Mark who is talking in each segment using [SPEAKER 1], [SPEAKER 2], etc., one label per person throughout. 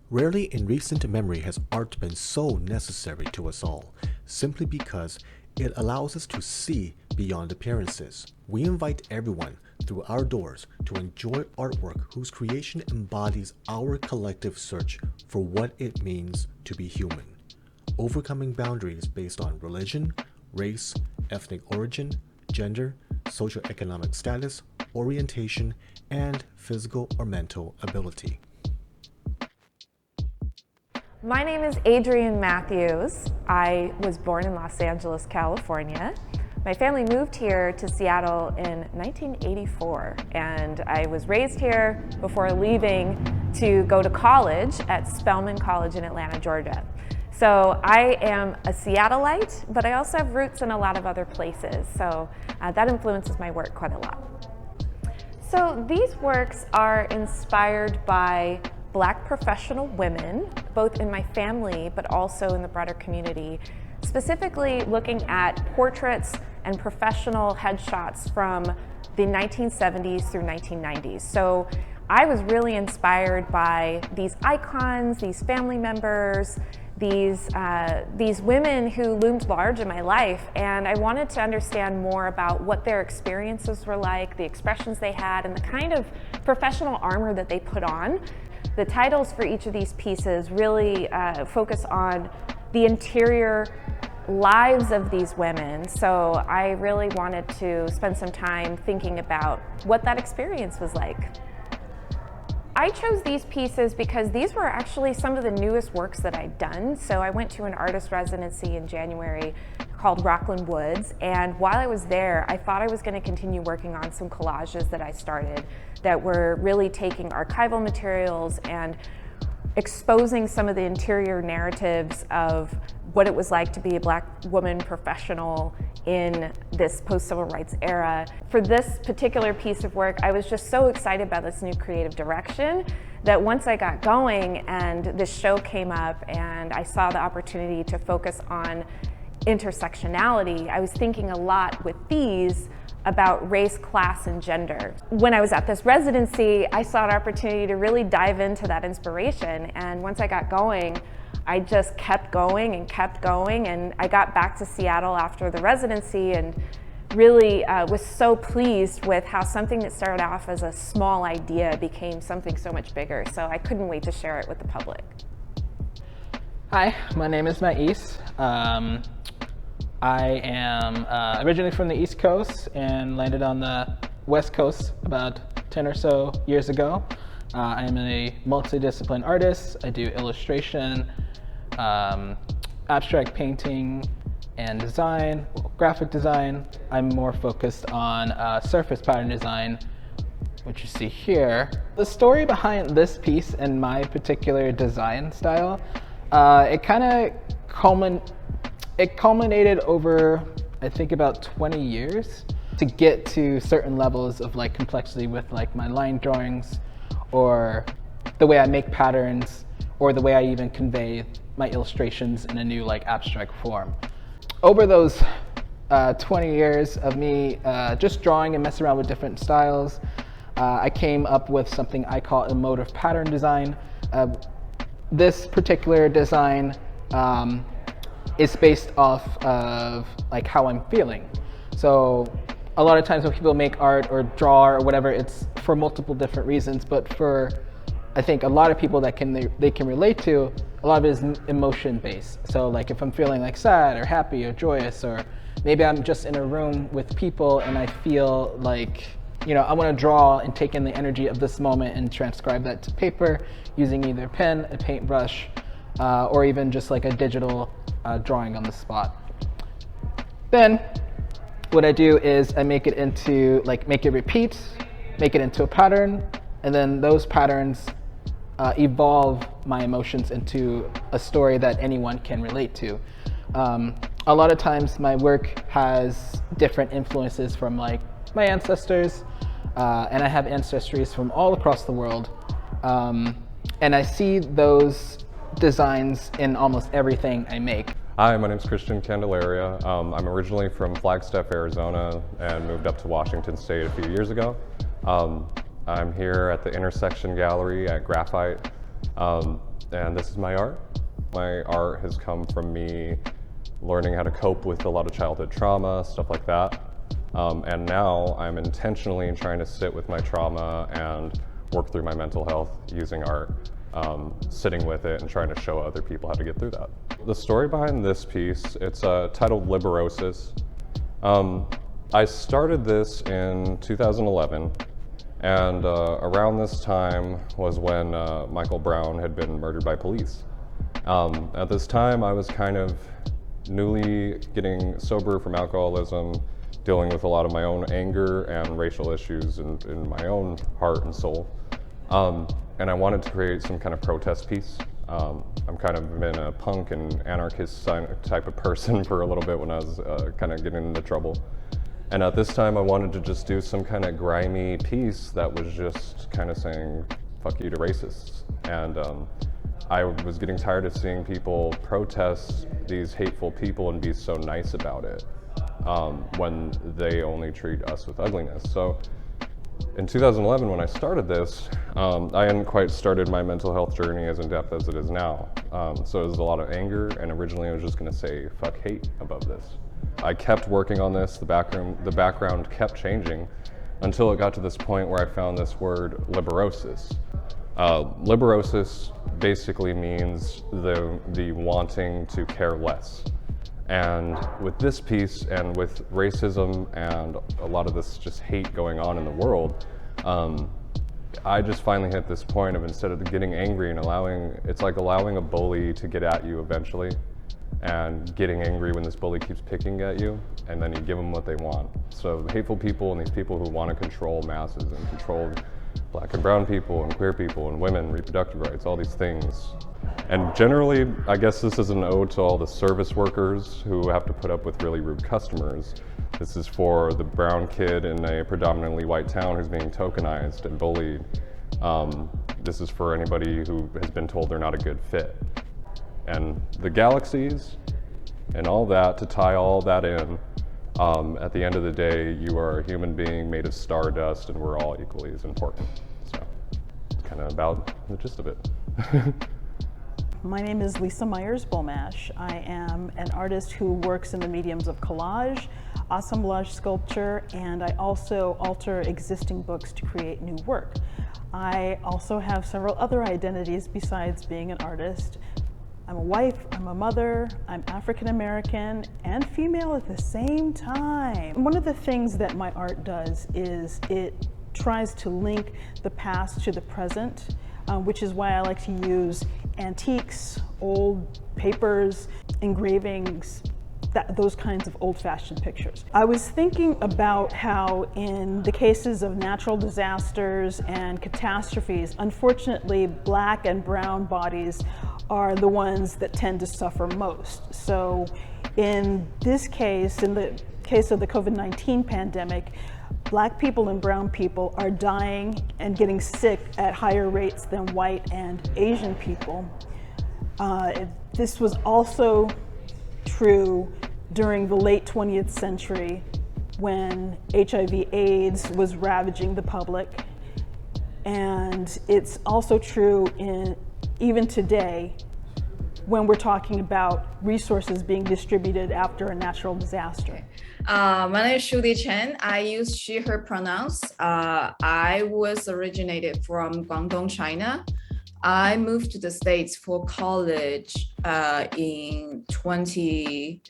[SPEAKER 1] Rarely in recent memory has art been so necessary to us all, simply because it allows us to see beyond appearances. We invite everyone through our doors to enjoy artwork whose creation embodies our collective search for what it means to be human, overcoming boundaries based on religion, race, ethnic origin, gender, socioeconomic status, orientation, and physical or mental ability.
[SPEAKER 2] My name is Adrienne Matthews. I was born in Los Angeles, California. My family moved here to Seattle in 1984, and I was raised here before leaving to go to college at Spelman College in Atlanta, Georgia. So I am a Seattleite, but I also have roots in a lot of other places, so that influences my work quite a lot. So these works are inspired by Black professional women, both in my family but also in the broader community, specifically looking at portraits and professional headshots from the 1970s through 1990s. So I was really inspired by these icons, these family members, these women who loomed large in my life, and I wanted to understand more about what their experiences were like, the expressions they had, and the kind of professional armor that they put on. The titles for each of these pieces really focus on the interior lives of these women, so I really wanted to spend some time thinking about what that experience was like. I chose these pieces because these were actually some of the newest works that I'd done. So I went to an artist residency in January called Rockland Woods, and while I was there, I thought I was going to continue working on some collages that I started that were really taking archival materials and exposing some of the interior narratives of what it was like to be a Black woman professional in this post-civil rights era. For this particular piece of work, I was just so excited about this new creative direction that once I got going and this show came up and I saw the opportunity to focus on intersectionality, I was thinking a lot with these about race, class, and gender. When I was at this residency, I saw an opportunity to really dive into that inspiration, and once I got going, I just kept going, and I got back to Seattle after the residency and really was so pleased with how something that started off as a small idea became something so much bigger, so I couldn't wait to share it with the public.
[SPEAKER 3] Hi, my name is Maize. I am originally from the East Coast and landed on the West Coast about 10 or so years ago. I am a multidisciplinary artist. I do illustration, abstract painting, and design, graphic design. I'm more focused on surface pattern design, which you see here. The story behind this piece and my particular design style, it kind of culminated over, I think, about 20 years to get to certain levels of like complexity with like my line drawings or the way I make patterns or the way I even convey my illustrations in a new like abstract form. Over those 20 years of me just drawing and messing around with different styles, I came up with something I call emotive pattern design. This particular design is based off of like how I'm feeling. So a lot of times when people make art or draw or whatever, it's for multiple different reasons, but for I think a lot of people that they can relate to, a lot of it is emotion based. So like if I'm feeling like sad or happy or joyous, or maybe I'm just in a room with people and I feel like, you know, I want to draw and take in the energy of this moment and transcribe that to paper using either pen, a paintbrush, or even just like a digital drawing on the spot. Then what I do is I make it into, like, make it repeat, make it into a pattern, and then those patterns evolve my emotions into a story that anyone can relate to. A lot of times my work has different influences from like my ancestors, and I have ancestries from all across the world, and I see those designs in almost everything I make.
[SPEAKER 4] Hi, my name is Candelaria. I'm originally from Flagstaff, Arizona, and moved up to Washington State a few years ago. I'm here at the Intersection Gallery at Graphite And this is my art. My art has come from me learning how to cope with a lot of childhood trauma, stuff like that. And now I'm intentionally trying to sit with my trauma and work through my mental health using art, sitting with it and trying to show other people how to get through that. The story behind this piece, it's titled Liberosis. I started this in 2011, and around this time was when Michael Brown had been murdered by police. At this time, I was kind of newly getting sober from alcoholism, dealing with a lot of my own anger and racial issues in my own heart and soul. And I wanted to create some kind of protest piece. I'm kind of been a punk and anarchist type of person for a little bit when I was kind of getting into trouble. And at this time I wanted to just do some kind of grimy piece that was just kind of saying, fuck you to racists. And I was getting tired of seeing people protest these hateful people and be so nice about it when they only treat us with ugliness. So in 2011, when I started this, I hadn't quite started my mental health journey as in depth as it is now. So it was a lot of anger, and originally I was just gonna say fuck hate above this. I kept working on this, the background kept changing until it got to this point where I found this word liberosis. Liberosis basically means the wanting to care less. And with this piece and with racism and a lot of this just hate going on in the world, I just finally hit this point of, instead of getting angry and it's like allowing a bully to get at you eventually, and getting angry when this bully keeps picking at you, and then you give them what they want. So hateful people and these people who want to control masses and control Black and brown people and queer people and women, reproductive rights, all these things. And generally, I guess this is an ode to all the service workers who have to put up with really rude customers. This is for the brown kid in a predominantly white town who's being tokenized and bullied. This is for anybody who has been told they're not a good fit. And the galaxies and all that, to tie all that in, at the end of the day, you are a human being made of stardust, and we're all equally as important. So it's kind of about the gist of it.
[SPEAKER 5] My name is Lisa Myers-Bulmash. I am an artist who works in the mediums of collage, assemblage sculpture, and I also alter existing books to create new work. I also have several other identities besides being an artist. I'm a wife, I'm a mother, I'm African American and female at the same time. One of the things that my art does is it tries to link the past to the present, which is why I like to use antiques, old papers, engravings, those kinds of old-fashioned pictures. I was thinking about how in the cases of natural disasters and catastrophes, unfortunately, Black and brown bodies are the ones that tend to suffer most. So in this case, in the case of the COVID-19 pandemic, Black people and brown people are dying and getting sick at higher rates than white and Asian people. This was also true during the late 20th century when HIV/AIDS was ravaging the public. And it's also true even today when we're talking about resources being distributed after a natural disaster.
[SPEAKER 6] My name is Shudi Chen. I use she, her pronouns. I was originated from Guangdong, China. I moved to the States for college in 2013.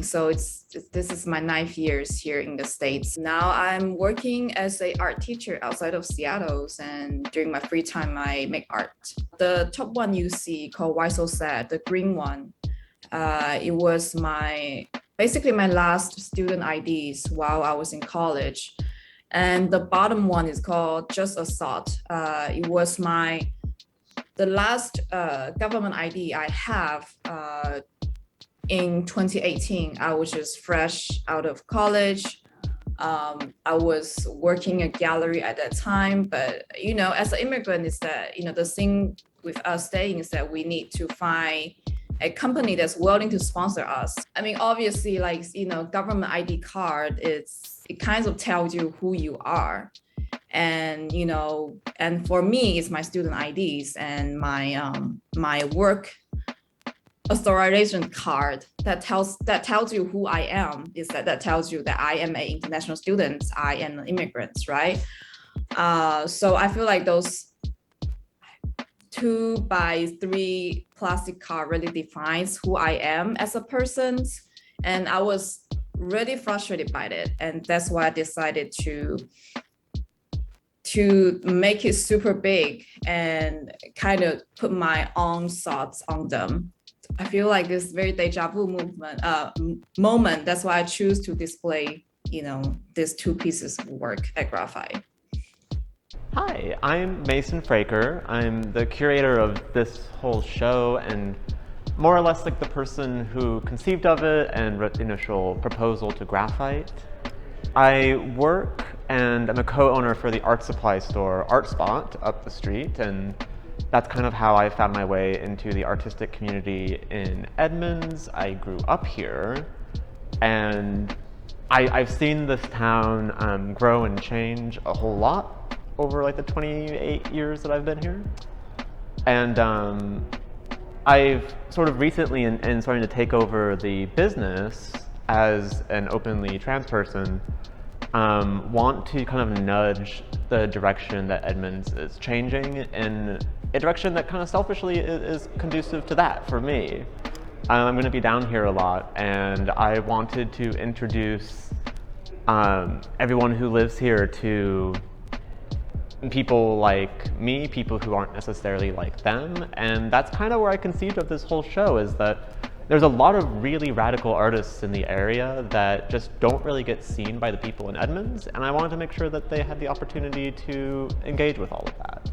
[SPEAKER 6] So this is my 9th years here in the States. Now I'm working as an art teacher outside of Seattle, and during my free time, I make art. The top one you see called Why So Sad, the green one, it was basically my last student IDs while I was in college. And the bottom one is called Just Assault. It was the last government ID I have in 2018. I was just fresh out of college. I was working a gallery at that time, but as an immigrant, is that the thing with us staying is that we need to find a company that's willing to sponsor us. I mean, obviously, government ID card, it kind of tells you who you are. And and for me, it's my student IDs and my work authorization card that tells you who I am. That tells you that I am an international student, I am an immigrant, right? So I feel like those 2x3 plastic card really defines who I am as a person, and I was really frustrated by it, and that's why I decided to make it super big and kind of put my own thoughts on them. I feel like this very deja vu moment. That's why I choose to display, these 2 pieces of work at Graphite.
[SPEAKER 7] Hi, I'm Mason Fraker. I'm the curator of this whole show and more or less like the person who conceived of it and wrote the initial proposal to Graphite. I work and I'm a co-owner for the art supply store Art Spot up the street, and that's kind of how I found my way into the artistic community in Edmonds. I grew up here, and I've seen this town grow and change a whole lot over like the 28 years that I've been here. And I've sort of recently, in starting to take over the business as an openly trans person, want to kind of nudge the direction that Edmonds is changing in a direction that kind of selfishly is conducive to that for me. I'm going to be down here a lot, and I wanted to introduce everyone who lives here to people like me, people who aren't necessarily like them, and that's kind of where I conceived of this whole show, is that there's a lot of really radical artists in the area that just don't really get seen by the people in Edmonds, and I wanted to make sure that they had the opportunity to engage with all of that.